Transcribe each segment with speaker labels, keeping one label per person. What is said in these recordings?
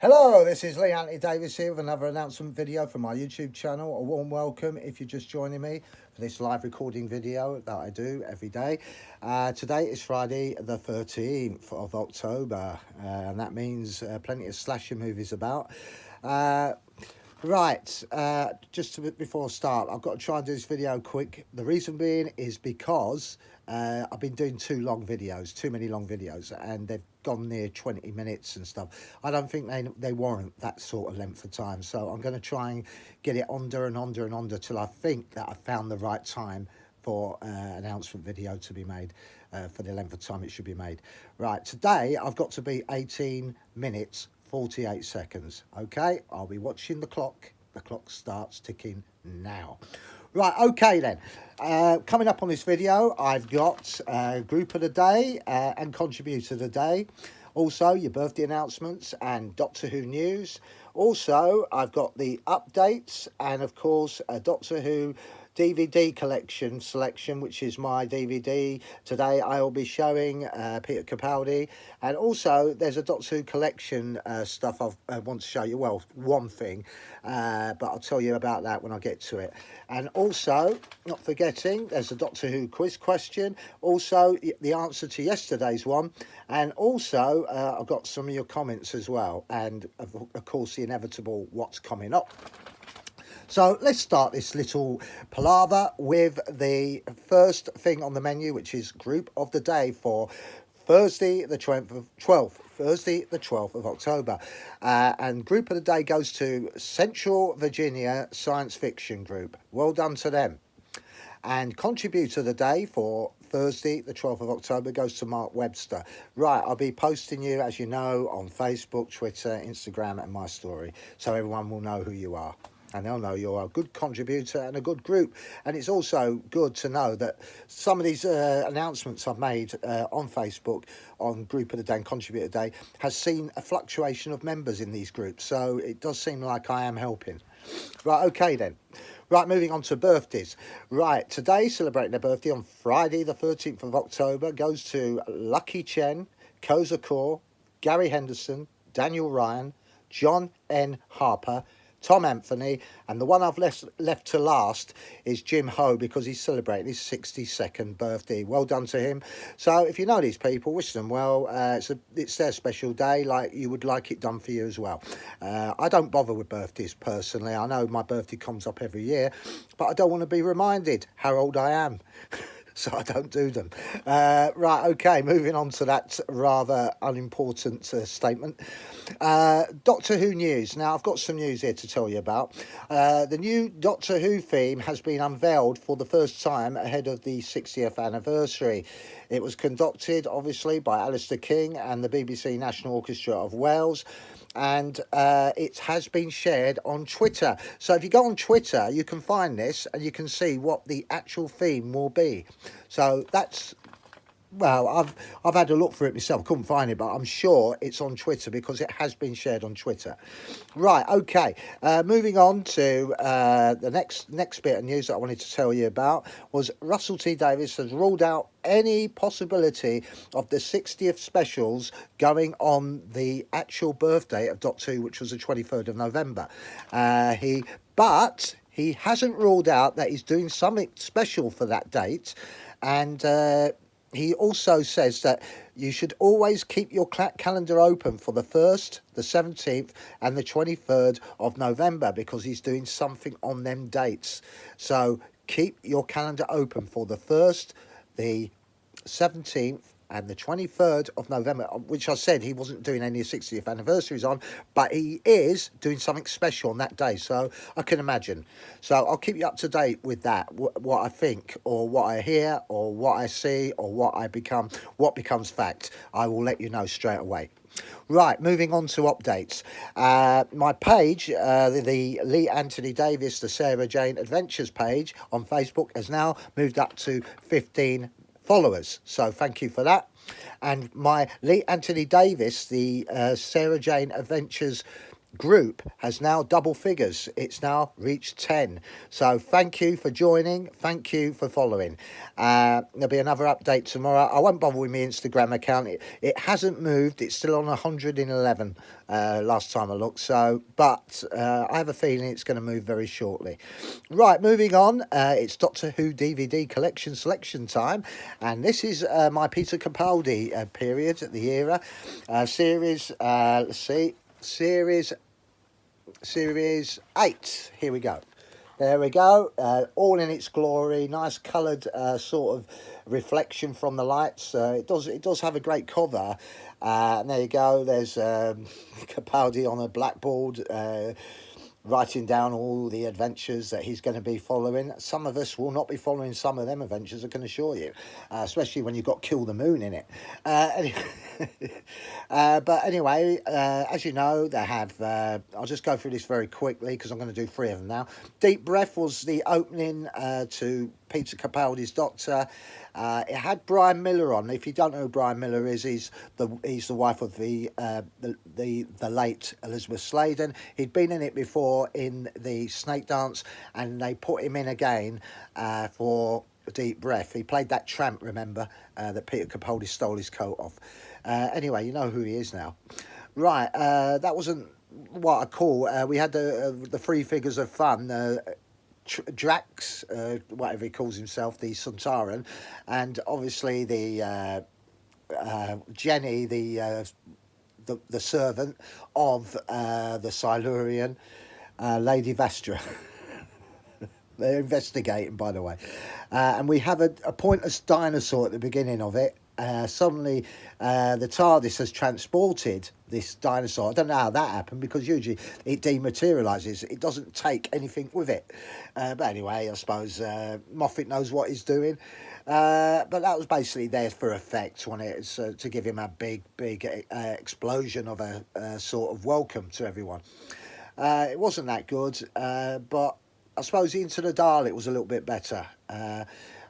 Speaker 1: Hello, this is Lee Anthony Davis here with another announcement video from my YouTube channel. A warm welcome if you're just joining me for this live recording video that I do every day. Today is Friday the 13th of October, and that means plenty of slasher movies about. Before I start, I've got to try and do this video quick. The reason being is because I've been doing too many long videos, and they've gone near 20 minutes and stuff. I don't think they warrant that sort of length of time, so I'm going to try and get it under till I think that I've found the right time for an announcement video to be made for the length of time it should be made. Right, today I've got to be 18 minutes 48 seconds. Okay, I'll be watching the clock. The clock starts ticking now. Right, okay then. Coming up on this video, I've got group of the day and contributor of the day. Also, your birthday announcements and Doctor Who news. Also, I've got the updates and, of course, a Doctor Who DVD collection selection, which is my DVD. Today I will be showing Peter Capaldi, and also there's a Doctor Who collection stuff I want to show you. Well, one thing, but I'll tell you about that when I get to it. And also, not forgetting, there's a Doctor Who quiz question, also the answer to yesterday's one, and also I've got some of your comments as well, and of course the inevitable what's coming up. So let's start this little palaver with the first thing on the menu, which is group of the day for Thursday the 12th of October. And group of the day goes to Central Virginia Science Fiction Group. Well done to them. And contributor of the day for Thursday the 12th of October goes to Mark Webster. Right, I'll be posting you, as you know, on Facebook, Twitter, Instagram and my story, so everyone will know who you are. And they'll know you're a good contributor and a good group. And it's also good to know that some of these announcements I've made on Facebook on Group of the Day and Contributor Day has seen a fluctuation of members in these groups. So it does seem like I am helping. Right, okay then. Right, moving on to birthdays. Right, today, celebrating their birthday on Friday the 13th of October, goes to Lucky Chen, Koza Kaur, Gary Henderson, Daniel Ryan, John N. Harper, Tom Anthony, and the one I've left to last is Jim Ho, because he's celebrating his 62nd birthday. Well done to him. So if you know these people, wish them well. It's their special day, like you would like it done for you as well. I don't bother with birthdays personally. I know my birthday comes up every year, but I don't want to be reminded how old I am. So I don't do them. Right, okay, moving on to that rather unimportant statement. Doctor Who news. Now, I've got some news here to tell you about. The new Doctor Who theme has been unveiled for the first time ahead of the 60th anniversary. It was conducted, obviously, by Alistair King and the BBC National Orchestra of Wales. And it has been shared on Twitter. So if you go on Twitter, you can find this and you can see what the actual theme will be. So that's, well, I've had a look for it myself, couldn't find it, but I'm sure it's on Twitter because it has been shared on Twitter. Right, okay, moving on to the next bit of news that I wanted to tell you about was Russell T Davies has ruled out any possibility of the 60th specials going on the actual birthday of Doctor Who, which was the 23rd of November. But he hasn't ruled out that he's doing something special for that date, and he also says that you should always keep your calendar open for the 1st, the 17th and the 23rd of November, because he's doing something on them dates. So keep your calendar open for the 1st, the 17th and the 23rd of November, which I said he wasn't doing any 60th anniversaries on, but he is doing something special on that day, so I can imagine. So I'll keep you up to date with that, what I think, or what I hear, or what I see, or what becomes fact. I will let you know straight away. Right, moving on to updates. My page, the Lee Anthony Davis, the Sarah Jane Adventures page on Facebook, has now moved up to 15 followers, so thank you for that. And my Lee Anthony Davis, the Sarah Jane Adventures group has now double figures. It's now reached 10. So thank you for joining. Thank you for following. There'll be another update tomorrow. I won't bother with my Instagram account. It hasn't moved. It's still on 111 last time I looked. So, but I have a feeling it's going to move very shortly. Right, moving on. It's Doctor Who DVD collection selection time. And this is my Peter Capaldi period, the era. Series, let's see. Series 8. Here we go. There we go. All in its glory. Nice coloured sort of reflection from the lights. It does have a great cover. And there you go. There's Capaldi on a blackboard. Writing down all the adventures that he's going to be following. Some of us will not be following some of them adventures, I can assure you, especially when you've got Kill the Moon in it. But anyway, as you know, they have, I'll just go through this very quickly because I'm going to do 3 of them now. Deep Breath was the opening to Peter Capaldi's Doctor. It had Brian Miller on. If you don't know who Brian Miller is, he's the wife of the late Elizabeth Sladen. He'd been in it before in the Snake Dance, and they put him in again for Deep Breath. He played that tramp, remember, that Peter Capaldi stole his coat off. Anyway, you know who he is now. Right, that wasn't what I call. We had the 3 figures of fun. Drax, whatever he calls himself, the Sontaran, and obviously the Jenny, the servant of the Silurian, Lady Vastra. They're investigating, by the way, and we have a pointless dinosaur at the beginning of it. Suddenly the TARDIS has transported this dinosaur. I don't know how that happened, because usually it dematerialises. It doesn't take anything with it. But anyway, I suppose Moffat knows what he's doing. But that was basically there for effect, wasn't it? So to give him a big explosion of a sort of welcome to everyone. It wasn't that good, but I suppose Into the Dalek was a little bit better.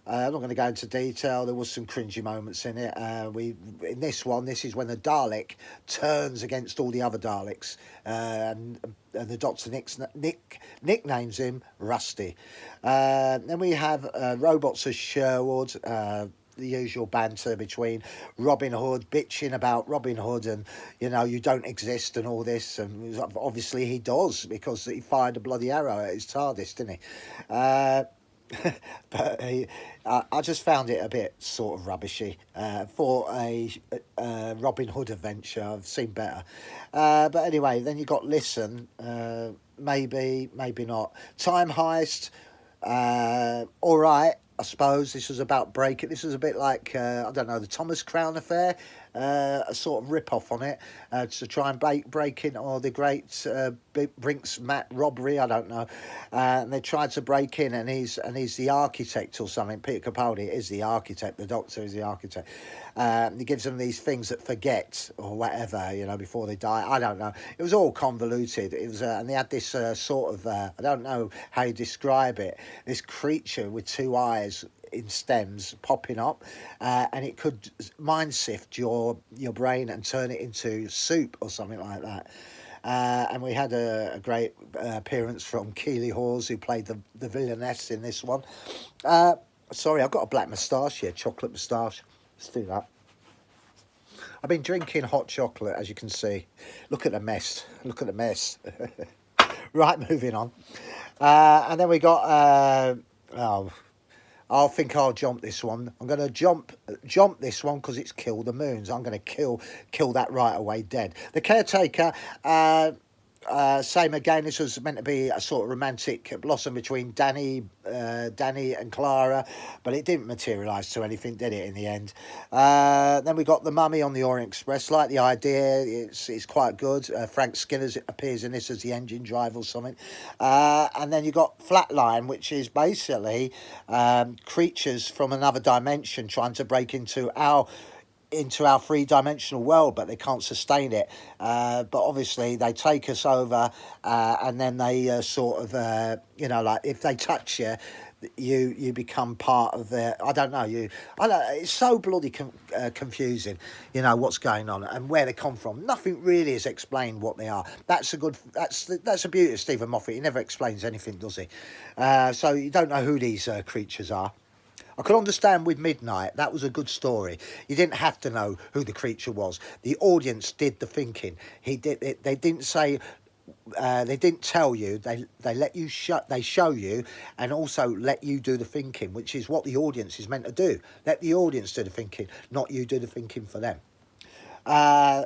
Speaker 1: I'm not going to go into detail. There was some cringy moments in it. In this one, this is when the Dalek turns against all the other Daleks, and the Doctor nicknames him Rusty. Then we have Robots of Sherwood. The usual banter between Robin Hood, bitching about Robin Hood, and you don't exist and all this, and obviously he does, because he fired a bloody arrow at his TARDIS, didn't he? But I just found it a bit sort of rubbishy for a Robin Hood adventure. I've seen better. But anyway, then you got Listen, maybe not. Time Heist, all right. I suppose this was about breaking. This was a bit like, I don't know, the Thomas Crown Affair, a sort of rip-off on it, to try and break in, or the great Brinks Mat robbery, I don't know. And they tried to break in, and he's the architect or something. Peter Capaldi is the architect, the Doctor is the architect. He gives them these things that forget, or whatever, before they die. I don't know. It was all convoluted. It was, and they had this sort of, I don't know how you describe it, this creature with 2 eyes in stems popping up, and it could mind sift your brain and turn it into soup or something like that. And we had a great appearance from Keely Hawes, who played the villainess in this one. Sorry, I've got a black moustache here, chocolate moustache. Let's do that. I've been drinking hot chocolate, as you can see. Look at the mess. Look at the mess. Right, moving on. And then we got... I think I'll jump this one. I'm going to jump this one because it's Kill the Moons. I'm going to kill that right away dead. The Caretaker, same again. This was meant to be a sort of romantic blossom between Danny and Clara, but it didn't materialise to anything, did it, in the end? Then we got The Mummy on the Orient Express. Like the idea, it's quite good. Frank Skinner appears in this as the engine driver or something. And then you got Flatline, which is basically creatures from another dimension trying to break into our 3-dimensional world, but they can't sustain it. But obviously they take us over, and then they sort of, like if they touch you, you become part of their. I don't know. I don't. It's so bloody confusing. You know what's going on and where they come from. Nothing really is explained what they are. That's a good. That's a beauty of Stephen Moffat. He never explains anything, does he? So you don't know who these creatures are. I could understand with Midnight, that was a good story. You didn't have to know who the creature was. The audience did the thinking. They didn't say. They didn't tell you. They let you They show you, and also let you do the thinking, which is what the audience is meant to do. Let the audience do the thinking, not you do the thinking for them. And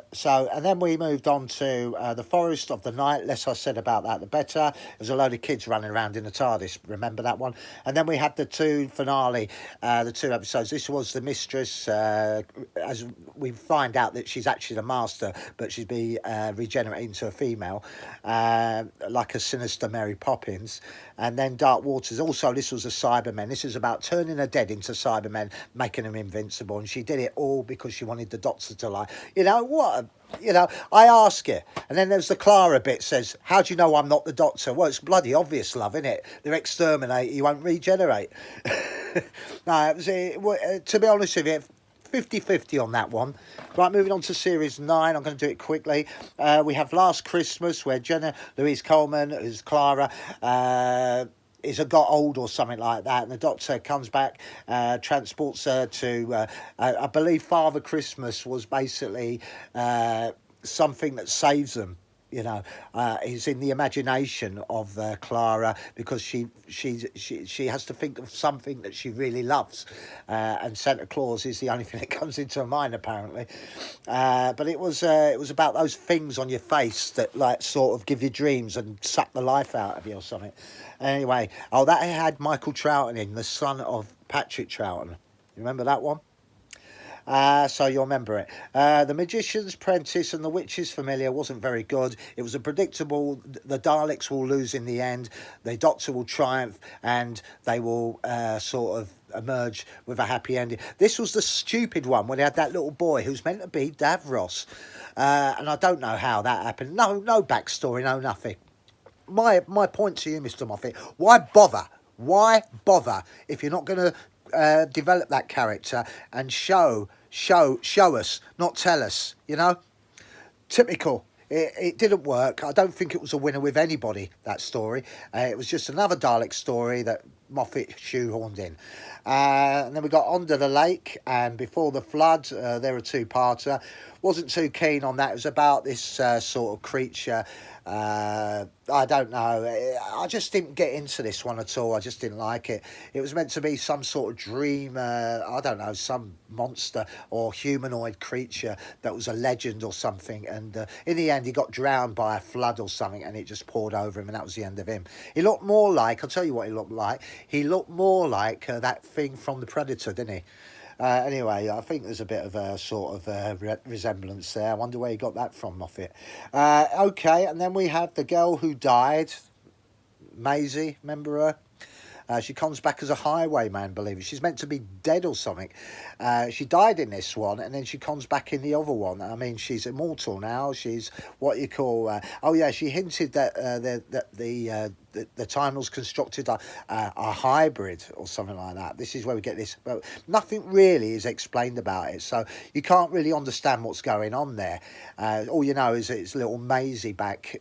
Speaker 1: then we moved on to The Forest of the Night. Less I said about that, the better. There's a load of kids running around in the TARDIS. Remember that one? And then we had the two finale, the two episodes. This was The Mistress, as we find out that she's actually the Master, but she's been regenerated into a female, like a sinister Mary Poppins. And then Dark Waters. Also, this was a Cybermen. This is about turning the dead into Cybermen, making them invincible. And she did it all because she wanted the Doctor to lie. You know what? I ask you. And then there's the Clara bit says, how do you know I'm not the Doctor? Well, it's bloody obvious, love, isn't it? They're exterminate, you won't regenerate. No, to be honest with you, 50-50 on that one. Right, moving on to Series 9. I'm going to do it quickly. We have Last Christmas, where Jenna Louise Coleman, who's Clara, is got old or something like that, and the Doctor comes back, transports her to, I believe Father Christmas was basically something that saves them. Is in the imagination of Clara, because she has to think of something that she really loves, and Santa Claus is the only thing that comes into her mind apparently. But it was about those things on your face that like sort of give you dreams and suck the life out of you or something. Anyway, that had Michael Troughton in, the son of Patrick Troughton. You remember that one? So you'll remember it. The Magician's Apprentice and The Witch's Familiar wasn't very good. It was a predictable, the Daleks will lose in the end, the Doctor will triumph, and they will sort of emerge with a happy ending. This was the stupid one when they had that little boy who's meant to be Davros. And I don't know how that happened. No backstory, no nothing. My point to you, Mr. Moffat, why bother? Why bother if you're not going to develop that character and show us, not tell us, Typical. It didn't work. I don't think it was a winner with anybody, that story. It was just another Dalek story that Moffat shoehorned in. And then we got Under the Lake and Before the Flood. They're a two-parter. Wasn't too keen on that. It was about this sort of creature. I don't know. I just didn't get into this one at all. I just didn't like it. It was meant to be some sort of dream, I don't know, some monster or humanoid creature that was a legend or something. And in the end, he got drowned by a flood or something, and it just poured over him, and that was the end of him. He looked more like, I'll tell you what he looked like. He looked more like that thing from The Predator, didn't he? Anyway, I think there's a bit of a sort of resemblance there. I wonder where he got that from, Moffat. Okay, and then we have The Girl Who Died. Maisie, remember her? She comes back as a highwayman, believe it. She's meant to be dead or something. She died in this one, and then she comes back in the other one. I mean, she's immortal now. She's what you call... she hinted that the time was constructed a hybrid or something like that. This is where we get this. But nothing really is explained about it, so you can't really understand what's going on there. All you know is it's little Maisie back...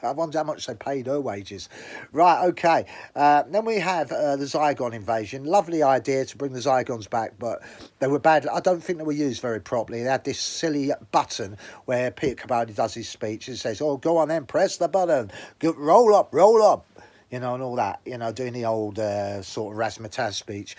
Speaker 1: I wonder how much they paid her wages. Right, okay. Then we have the Zygon invasion. Lovely idea to bring the Zygons back, but they were bad. I don't think they were used very properly. They had this silly button where Peter Capaldi does his speech and says, oh, go on then, press the button. Roll up. And all that, doing the old sort of razzmatazz speech.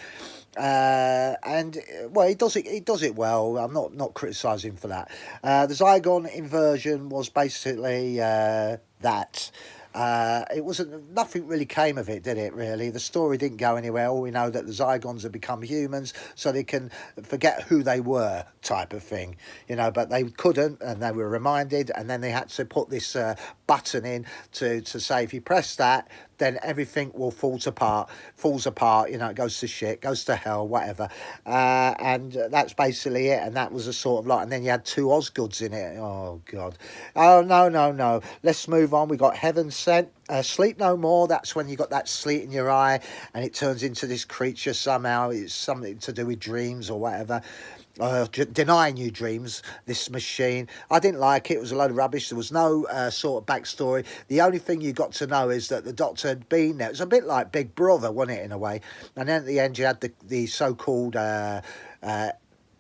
Speaker 1: And well, he does it well. I'm not criticising for that. The Zygon inversion was basically that. It wasn't. Nothing really came of it, did it? Really, the story didn't go anywhere. All we know that the Zygons have become humans, so they can forget who they were, type of thing. But they couldn't, and they were reminded, and then they had to put this button in to say if you press that, then everything will falls apart, you know, it goes to shit, goes to hell, whatever. And that's basically it. And that was a sort of like, and then you had two Osgoods in it. Oh, God. Oh, no, no, no. Let's move on. We got Heaven Sent. Sleep No More, that's when you got that sleet in your eye and it turns into this creature somehow. It's something to do with dreams or whatever. Denying you dreams, this machine. I didn't like it. It was a load of rubbish. There was no sort of backstory. The only thing you got to know is that the Doctor had been there. It was a bit like Big Brother, wasn't it, in a way? And then at the end you had the so-called should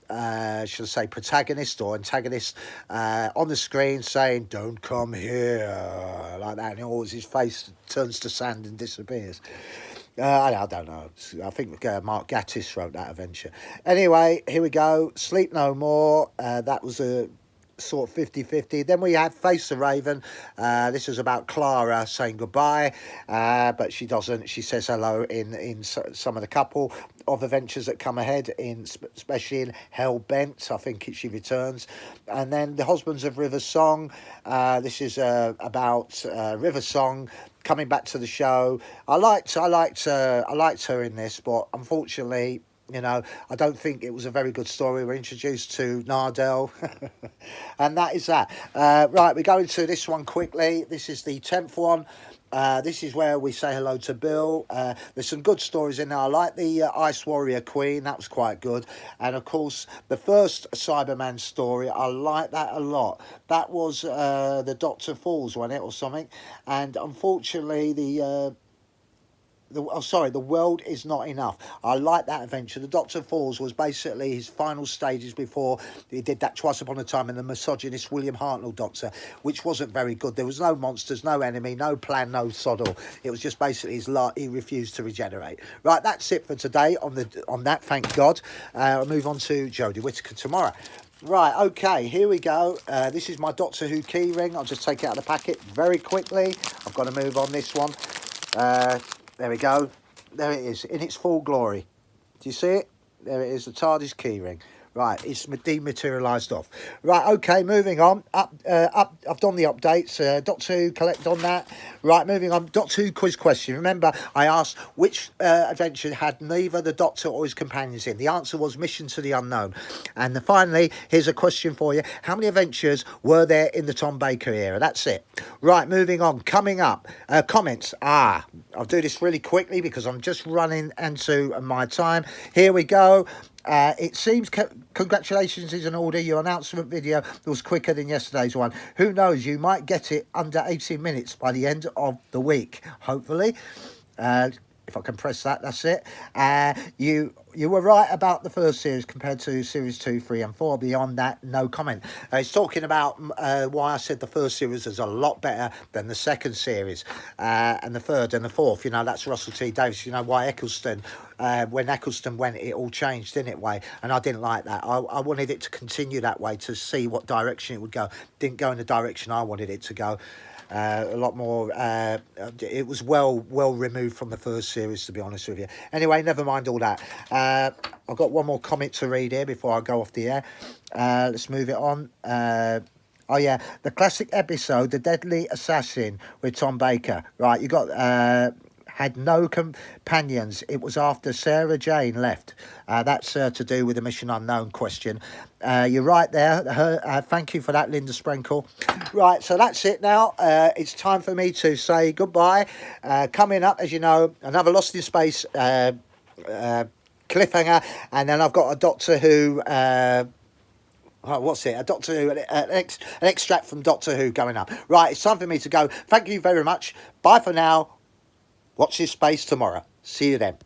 Speaker 1: I say protagonist or antagonist on the screen saying, "Don't come here," like that, and always his face turns to sand and disappears. I don't know. I think Mark Gatiss wrote that adventure. Anyway, here we go. Sleep No More. That was a sort of 50-50. Then we had Face the Raven. This was about Clara saying goodbye, but she doesn't. She says hello in some of the couple of adventures that come ahead, especially in Hell Bent. I think she returns. And then The Husbands of River Song. This is about River Song coming back to the show. I liked her in this, but unfortunately, you know, I don't think it was a very good story. We're introduced to Nardelle, and that is that. Right, we're going to this one quickly. This is the 10th one. This is where we say hello to Bill. There's some good stories in there. I like the Ice Warrior Queen. That was quite good. And, of course, the first Cyberman story, I like that a lot. That was the Dr. Falls, wasn't it, or something? And, unfortunately, the World Is Not Enough. I like that adventure. The Doctor Falls was basically his final stages before he did that Twice Upon a Time in the misogynist William Hartnell Doctor, which wasn't very good. There was no monsters, no enemy, no plan, no soddle. It was just basically he refused to regenerate. Right, that's it for today on that, thank God. I'll move on to Jodie Whittaker tomorrow. Right, okay, here we go. This is my Doctor Who key ring. I'll just take it out of the packet very quickly. I've got to move on this one. There we go. There it is, in its full glory. Do you see it? There it is, the TARDIS keyring. Right, it's dematerialised off. Right, okay, moving on. I've done the updates. Doctor Who, collect on that. Right, moving on. Doctor Who quiz question. Remember, I asked which adventure had neither the Doctor or his companions in. The answer was Mission to the Unknown. And finally, here's a question for you. How many adventures were there in the Tom Baker era? That's it. Right, moving on. Coming up, comments. I'll do this really quickly because I'm just running into my time. Here we go. It seems congratulations is in order. Your announcement video was quicker than yesterday's one. Who knows? You might get it under 18 minutes by the end of the week, hopefully. If I can press that, that's it. You were right about the first series compared to series 2, 3 and 4. Beyond that, no comment. It's talking about why I said the first series is a lot better than the second series and the third and the fourth. You know, that's Russell T Davies. You know, why Eccleston, when Eccleston went, it all changed, didn't it, way? And I didn't like that. I wanted it to continue that way to see what direction it would go. Didn't go in the direction I wanted it to go. A lot more it was well removed from the first series, to be honest with you. Anyway, never mind all that. I've got one more comment to read here before I go off the air. Let's move it on. Oh yeah, the classic episode, The Deadly Assassin with Tom Baker. Right, you got had no companions. It was after Sarah Jane left. That's to do with the Mission Unknown question. You're right there. Thank you for that, Linda Sprenkle. Right, so that's it now. It's time for me to say goodbye. Coming up, as you know, another Lost in Space cliffhanger, and then I've got a Doctor Who... what's it? A Doctor Who, an extract from Doctor Who going up. Right, it's time for me to go. Thank you very much. Bye for now. Watch this space tomorrow. See you then.